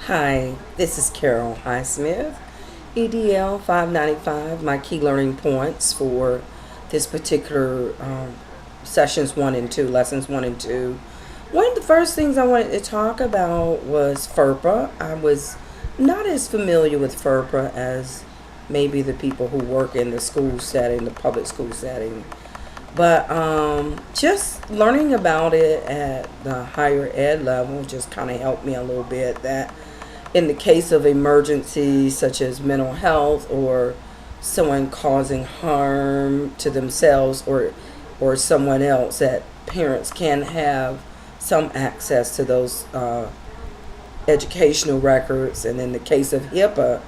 Hi, this is Carol Highsmith, EDL 595. My key learning points for this particular sessions 1 and 2, lessons 1 and 2. One of the first things I wanted to talk about was FERPA. I was not as familiar with FERPA as maybe the people who work in the school setting, the public school setting. But just learning about it at the higher ed level just kind of helped me a little bit. That in the case of emergencies such as mental health or someone causing harm to themselves or someone else, that parents can have some access to those educational records. And in the case of HIPAA,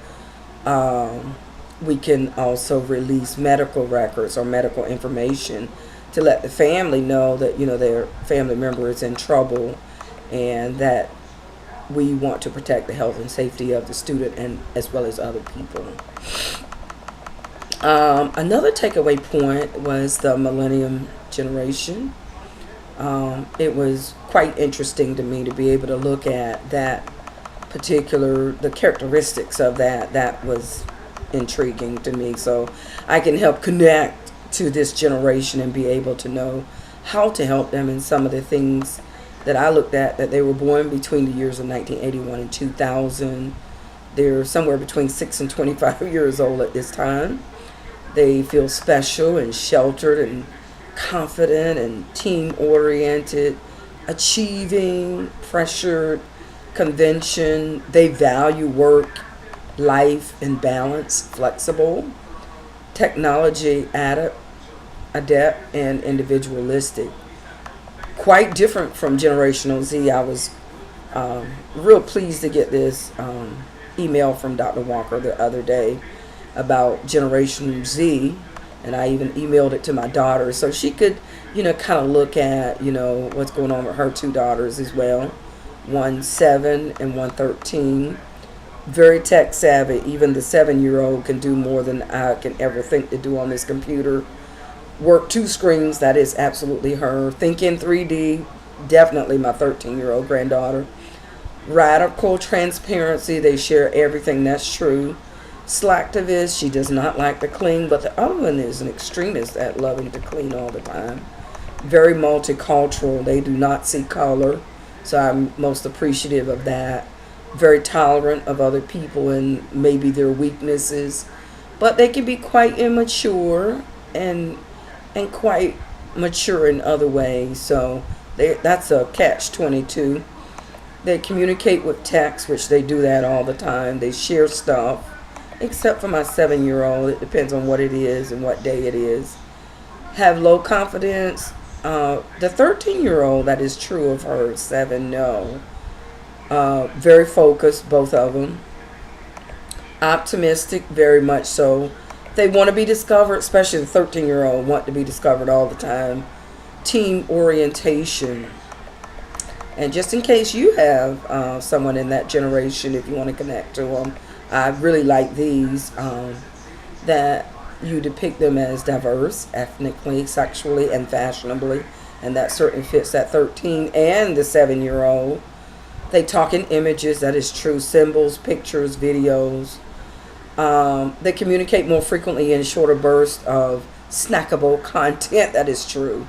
we can also release medical records or medical information to let the family know that their family member is in trouble, and that we want to protect the health and safety of the student and as well as other people. Another takeaway point was the millennium generation. It was quite interesting to me to be able to look at the characteristics of that. That was intriguing to me, so I can help connect to this generation and be able to know how to help them in some of the things that I looked at, that they were born between the years of 1981 and 2000. They're somewhere between 6 and 25 years old at this time. They feel special and sheltered and confident and team-oriented, achieving, pressured, convention. They value work, life, and balance, flexible, technology adept, and individualistic. Quite different from Generational Z. I was real pleased to get this email from Dr. Walker the other day about Generation Z, and I even emailed it to my daughter so she could, kind of look at, what's going on with her two daughters as well. One 7 and one 13. Very tech savvy. Even the 7-year-old can do more than I can ever think to do on this computer. Work 2 screens, that is absolutely her. Think in 3D, definitely my 13-year-old granddaughter. Radical transparency, they share everything, that's true. Slacktivist, she does not like to clean, but the other one is an extremist at loving to clean all the time. Very multicultural, they do not see color, so I'm most appreciative of that. Very tolerant of other people and maybe their weaknesses, but they can be quite immature and quite mature in other ways. So that's a catch-22. They communicate with text, which they do that all the time. They share stuff, except for my 7-year-old. It depends on what it is and what day it is. Have low confidence. The 13-year-old, that is true of her. 7, no. Very focused, both of them. Optimistic, very much so. They want to be discovered, especially the 13-year-old want to be discovered all the time. Team orientation. And just in case you have someone in that generation, if you want to connect to them, I really like these, that you depict them as diverse, ethnically, sexually, and fashionably. And that certainly fits that 13 and the 7-year-old. They talk in images, that is true. Symbols, pictures, videos. They communicate more frequently in shorter bursts of snackable content, that is true.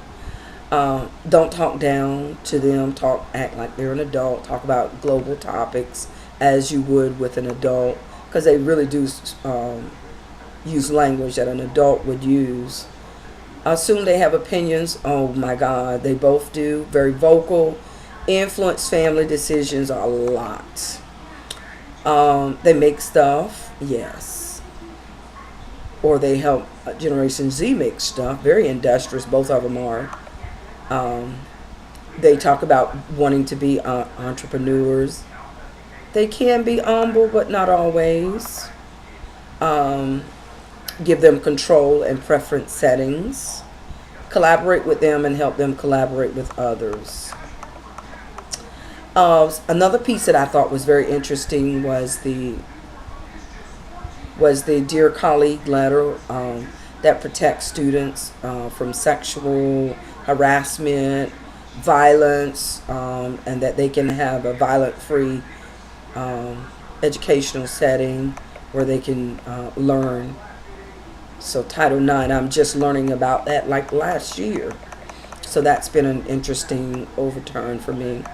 Don't talk down to them. Act like they're an adult. Talk about global topics as you would with an adult, because they really do use language that an adult would use. Assume they have opinions. Oh my God, they both do. Very vocal. Influence family decisions a lot. They make stuff, yes. Or they help Generation Z make stuff. Very industrious, both of them are. They talk about wanting to be entrepreneurs. They can be humble, but not always. Give them control and preference settings. Collaborate with them and help them collaborate with others. Another piece that I thought was very interesting was the Dear Colleague letter that protects students from sexual harassment, violence, and that they can have a violent-free educational setting where they can learn. So Title IX, I'm just learning about that like last year. So that's been an interesting overturn for me.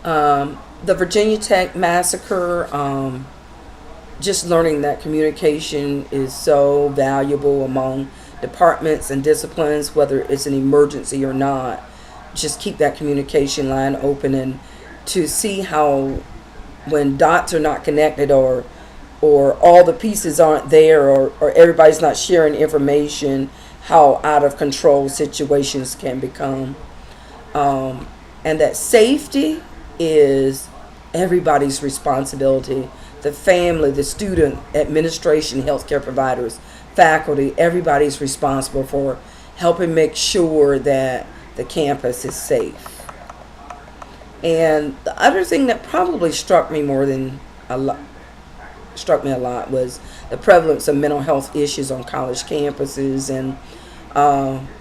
The Virginia Tech massacre, just learning that communication is so valuable among departments and disciplines, whether it's an emergency or not. Just keep that communication line open, and to see how when dots are not connected, or all the pieces aren't there, or everybody's not sharing information, how out of control situations can become. And that safety is everybody's responsibility. The family, the student, administration, healthcare providers, faculty, everybody's responsible for helping make sure that the campus is safe. And the other thing that probably struck me a lot was the prevalence of mental health issues on college campuses, and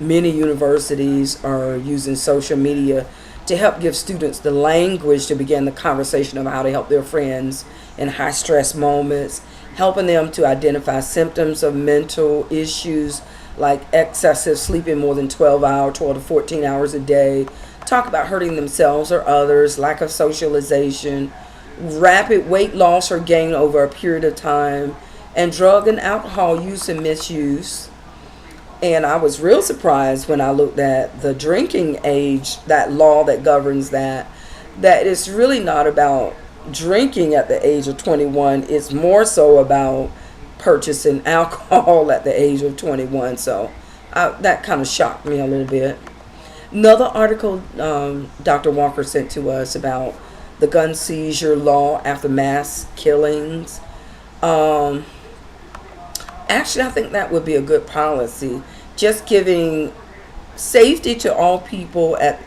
many universities are using social media to help give students the language to begin the conversation of how to help their friends in high stress moments, helping them to identify symptoms of mental issues like excessive sleeping more than 12 to 14 hours a day, talk about hurting themselves or others, lack of socialization, rapid weight loss or gain over a period of time, and drug and alcohol use and misuse. And I was real surprised when I looked at the drinking age, that law that governs that it's really not about drinking at the age of 21. It's more so about purchasing alcohol at the age of 21. So that kind of shocked me a little bit. Another article Dr. Walker sent to us about the gun seizure law after mass killings. Actually, I think that would be a good policy. Just giving safety to all people at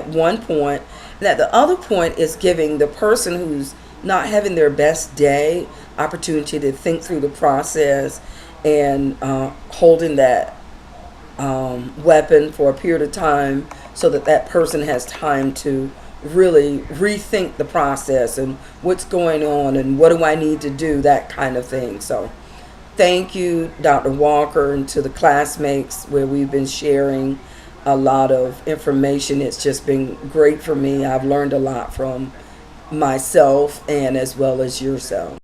one point. And at the other point is giving the person who's not having their best day opportunity to think through the process, and holding that weapon for a period of time so that person has time to really rethink the process and what's going on and what do I need to do, that kind of thing. So thank you, Dr. Walker, and to the classmates where we've been sharing a lot of information. It's just been great for me. I've learned a lot from myself and as well as yourself.